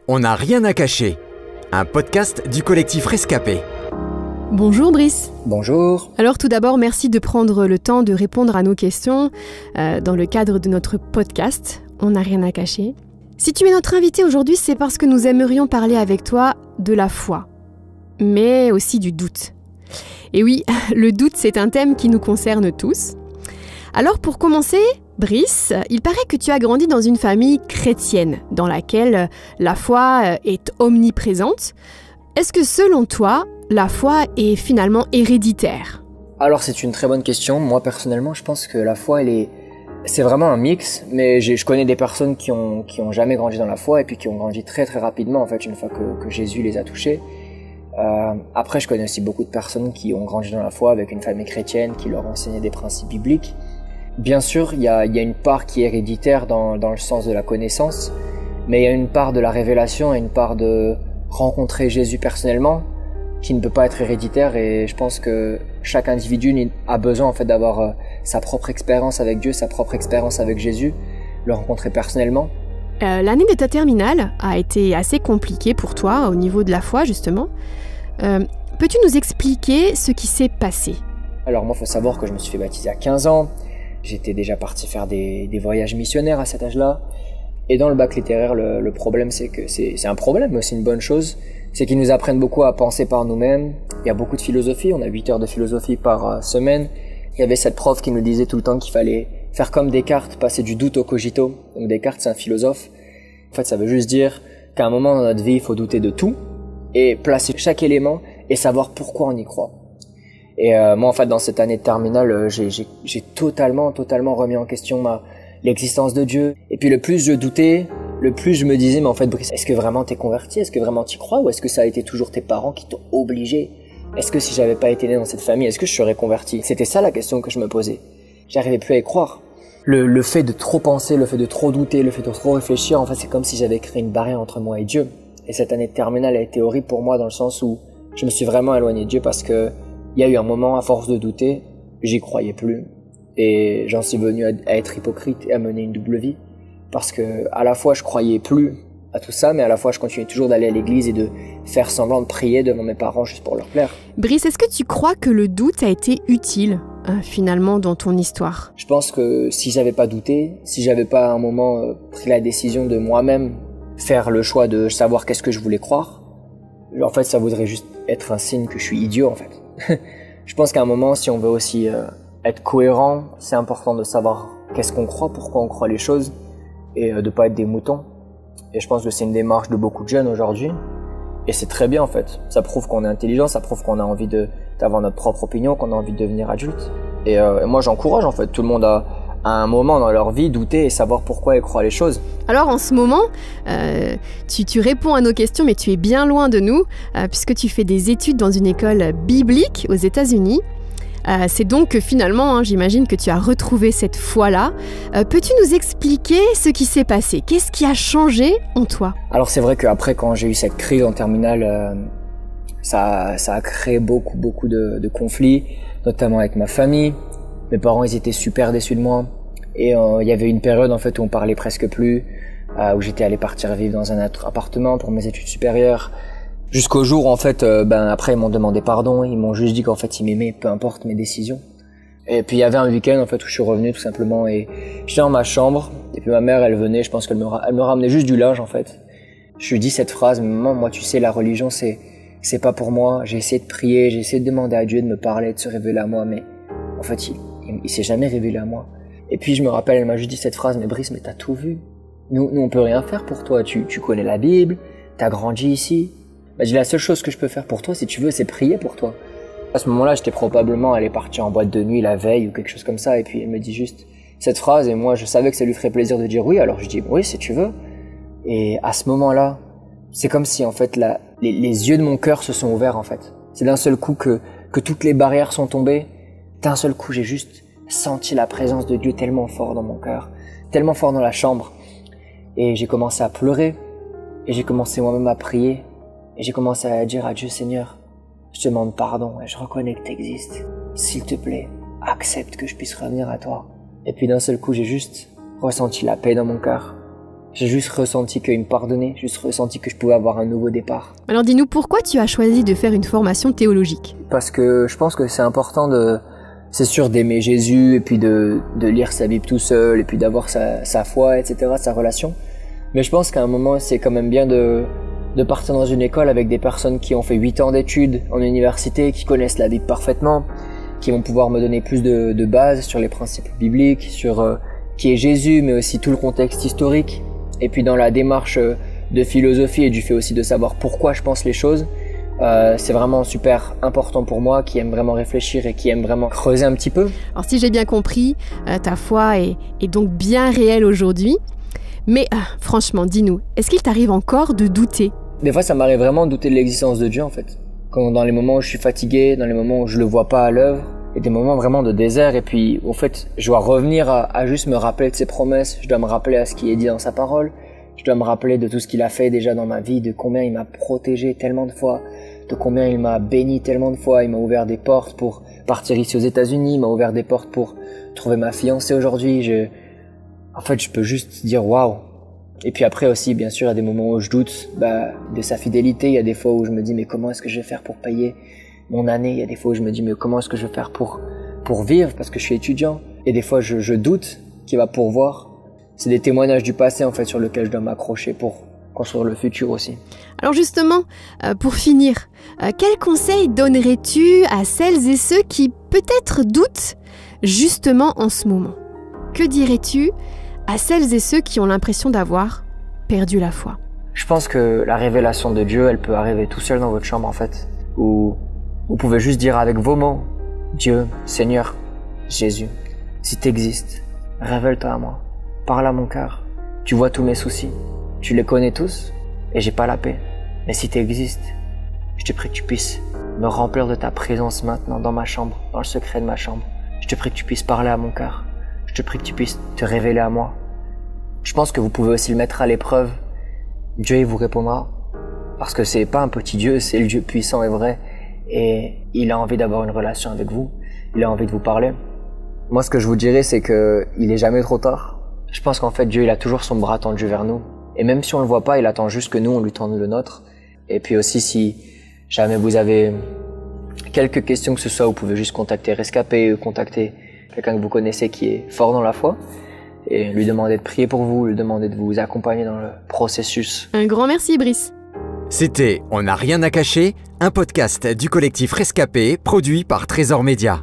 On n'a rien à cacher, un podcast du collectif Rescapé. Bonjour Brice. Bonjour. Alors tout d'abord, merci de prendre le temps de répondre à nos questions dans le cadre de notre podcast « On n'a rien à cacher ». Si tu es notre invité aujourd'hui, c'est parce que nous aimerions parler avec toi de la foi, mais aussi du doute. Et oui, le doute, c'est un thème qui nous concerne tous. Alors pour commencer, Brice, il paraît que tu as grandi dans une famille chrétienne, dans laquelle la foi est omniprésente. Est-ce que selon toi, la foi est finalement héréditaire? Alors c'est une très bonne question. Moi personnellement, je pense que la foi, c'est vraiment un mix. Mais je connais des personnes qui ont jamais grandi dans la foi et puis qui ont grandi très très rapidement en fait une fois que Jésus les a touchés. Après, je connais aussi beaucoup de personnes qui ont grandi dans la foi avec une famille chrétienne qui leur enseignait des principes bibliques. Bien sûr, il y a une part qui est héréditaire dans le sens de la connaissance, mais il y a une part de la révélation et une part de rencontrer Jésus personnellement qui ne peut pas être héréditaire, et je pense que chaque individu a besoin en fait d'avoir sa propre expérience avec Dieu, sa propre expérience avec Jésus, le rencontrer personnellement. L'année de ta terminale a été assez compliquée pour toi au niveau de la foi justement. Peux-tu nous expliquer ce qui s'est passé? Alors moi, il faut savoir que je me suis fait baptiser à 15 ans. J'étais déjà parti faire des voyages missionnaires à cet âge-là. Et dans le bac littéraire, le problème, c'est que c'est un problème, mais c'est une bonne chose. C'est qu'ils nous apprennent beaucoup à penser par nous-mêmes. Il y a beaucoup de philosophie. On a 8 heures de philosophie par semaine. Il y avait cette prof qui nous disait tout le temps qu'il fallait faire comme Descartes, passer du doute au cogito. Donc Descartes, c'est un philosophe. En fait, ça veut juste dire qu'à un moment dans notre vie, il faut douter de tout et placer chaque élément et savoir pourquoi on y croit. Et moi, en fait, dans cette année de terminale, j'ai totalement remis en question l'existence de Dieu. Et puis, le plus je doutais, le plus je me disais, mais en fait, Brice, est-ce que vraiment t'es converti? Est-ce que vraiment t'y crois? Ou est-ce que ça a été toujours tes parents qui t'ont obligé? Est-ce que si j'avais pas été né dans cette famille, est-ce que je serais converti? C'était ça la question que je me posais. J'arrivais plus à y croire. Le fait de trop penser, le fait de trop douter, le fait de trop réfléchir, en fait, c'est comme si j'avais créé une barrière entre moi et Dieu. Et cette année de terminale a été horrible pour moi dans le sens où je me suis vraiment éloigné de Dieu parce que il y a eu un moment, à force de douter, j'y croyais plus. Et j'en suis venu à être hypocrite et à mener une double vie. Parce que, à la fois, je croyais plus à tout ça, mais à la fois, je continuais toujours d'aller à l'église et de faire semblant de prier devant mes parents juste pour leur plaire. Brice, est-ce que tu crois que le doute a été utile, finalement, dans ton histoire? Je pense que si j'avais pas douté, si j'avais pas à un moment pris la décision de moi-même faire le choix de savoir qu'est-ce que je voulais croire, en fait, ça voudrait juste être un signe que je suis idiot, en fait. Je pense qu'à un moment, si on veut aussi être cohérent, c'est important de savoir qu'est-ce qu'on croit, pourquoi on croit les choses, et de pas être des moutons. Et je pense que c'est une démarche de beaucoup de jeunes aujourd'hui, et c'est très bien en fait. Ça prouve qu'on est intelligent, ça prouve qu'on a envie d'avoir notre propre opinion, qu'on a envie de devenir adulte. Et moi j'encourage en fait tout le monde à un moment dans leur vie douter et savoir pourquoi ils croient les choses. Alors en ce moment, tu réponds à nos questions, mais tu es bien loin de nous, puisque tu fais des études dans une école biblique aux États-Unis. C'est donc que finalement, j'imagine que tu as retrouvé cette foi-là. Peux-tu nous expliquer ce qui s'est passé? Qu'est-ce qui a changé en toi? Alors c'est vrai qu'après, quand j'ai eu cette crise en terminale, ça a créé beaucoup de conflits, notamment avec ma famille. Mes parents, ils étaient super déçus de moi. Et il y avait une période en fait où on parlait presque plus, où j'étais allé partir vivre dans un autre appartement pour mes études supérieures. Jusqu'au jour où en fait, après ils m'ont demandé pardon, ils m'ont juste dit qu'en fait ils m'aimaient, peu importe mes décisions. Et puis il y avait un week-end en fait où je suis revenu tout simplement et j'étais dans ma chambre et puis ma mère elle venait, je pense qu'elle me ramenait juste du linge en fait. Je lui dis cette phrase, maman, moi tu sais la religion c'est pas pour moi. J'ai essayé de prier, j'ai essayé de demander à Dieu de me parler, de se révéler à moi, mais en fait il s'est jamais révélé à moi. Et puis je me rappelle, elle m'a juste dit cette phrase, mais Brice, mais t'as tout vu. Nous on peut rien faire pour toi. Tu connais la Bible, t'as grandi ici. Bah, la seule chose que je peux faire pour toi, si tu veux, c'est prier pour toi. À ce moment-là, j'étais probablement allé partir en boîte de nuit la veille ou quelque chose comme ça. Et puis elle me dit juste cette phrase et moi je savais que ça lui ferait plaisir de dire oui. Alors je dis oui si tu veux. Et à ce moment-là, c'est comme si en fait les yeux de mon cœur se sont ouverts en fait. C'est d'un seul coup que toutes les barrières sont tombées. D'un seul coup, j'ai juste senti la présence de Dieu tellement fort dans mon cœur, tellement fort dans la chambre. Et j'ai commencé à pleurer. Et j'ai commencé moi-même à prier. Et j'ai commencé à dire à Dieu, Seigneur, je te demande pardon et je reconnais que tu existes. S'il te plaît, accepte que je puisse revenir à toi. Et puis d'un seul coup, j'ai juste ressenti la paix dans mon cœur. J'ai juste ressenti qu'il me pardonnait, juste ressenti que je pouvais avoir un nouveau départ. Alors dis-nous, pourquoi tu as choisi de faire une formation théologique? Parce que je pense que c'est important c'est sûr d'aimer Jésus et puis de lire sa Bible tout seul et puis d'avoir sa foi, etc., sa relation. Mais je pense qu'à un moment, c'est quand même bien de partir dans une école avec des personnes qui ont fait 8 ans d'études en université, qui connaissent la Bible parfaitement, qui vont pouvoir me donner plus de bases sur les principes bibliques, sur qui est Jésus, mais aussi tout le contexte historique. Et puis dans la démarche de philosophie et du fait aussi de savoir pourquoi je pense les choses, c'est vraiment super important pour moi, qui aime vraiment réfléchir et qui aime vraiment creuser un petit peu. Alors si j'ai bien compris, ta foi est donc bien réelle aujourd'hui. Mais franchement, dis-nous, est-ce qu'il t'arrive encore de douter? Des fois, ça m'arrive vraiment de douter de l'existence de Dieu en fait. Dans les moments où je suis fatigué, dans les moments où je le vois pas à l'œuvre, et des moments vraiment de désert, et puis au fait, je dois revenir à juste me rappeler de ses promesses, je dois me rappeler à ce qui est dit dans sa parole, je dois me rappeler de tout ce qu'il a fait déjà dans ma vie, de combien il m'a protégé tellement de fois, de combien il m'a béni tellement de fois, il m'a ouvert des portes pour partir ici aux États-Unis, il m'a ouvert des portes pour trouver ma fiancée aujourd'hui. En fait, je peux juste dire waouh. Et puis après aussi, bien sûr, il y a des moments où je doute de sa fidélité. Il y a des fois où je me dis mais comment est-ce que je vais faire pour payer mon année? Il y a des fois où je me dis mais comment est-ce que je vais faire pour vivre parce que je suis étudiant. Et des fois je doute qu'il va pourvoir. C'est des témoignages du passé en fait sur lesquels je dois m'accrocher pour construire le futur aussi. Alors justement, pour finir, quel conseil donnerais-tu à celles et ceux qui peut-être doutent justement en ce moment? Que dirais-tu à celles et ceux qui ont l'impression d'avoir perdu la foi? Je pense que la révélation de Dieu, elle peut arriver tout seul dans votre chambre en fait, où vous pouvez juste dire avec vos mots, Dieu, Seigneur, Jésus, si t'existes, révèle-toi à moi, parle à mon cœur, tu vois tous mes soucis, tu les connais tous et j'ai pas la paix, mais si t'existes, je te prie que tu puisses me remplir de ta présence maintenant dans ma chambre, dans le secret de ma chambre, je te prie que tu puisses parler à mon cœur. Je te prie que tu puisses te révéler à moi. Je pense que vous pouvez aussi le mettre à l'épreuve. Dieu, il vous répondra. Parce que c'est pas un petit Dieu, c'est le Dieu puissant et vrai. Et il a envie d'avoir une relation avec vous. Il a envie de vous parler. Moi, ce que je vous dirais, c'est que il est jamais trop tard. Je pense qu'en fait, Dieu, il a toujours son bras tendu vers nous. Et même si on le voit pas, il attend juste que nous, on lui tende le nôtre. Et puis aussi, si jamais vous avez quelques questions que ce soit, vous pouvez juste contacter Rescapé ou contacter quelqu'un que vous connaissez qui est fort dans la foi et lui demander de prier pour vous, lui demander de vous accompagner dans le processus. Un grand merci, Brice. C'était On n'a rien à cacher, un podcast du collectif Rescapé produit par Trésor Média.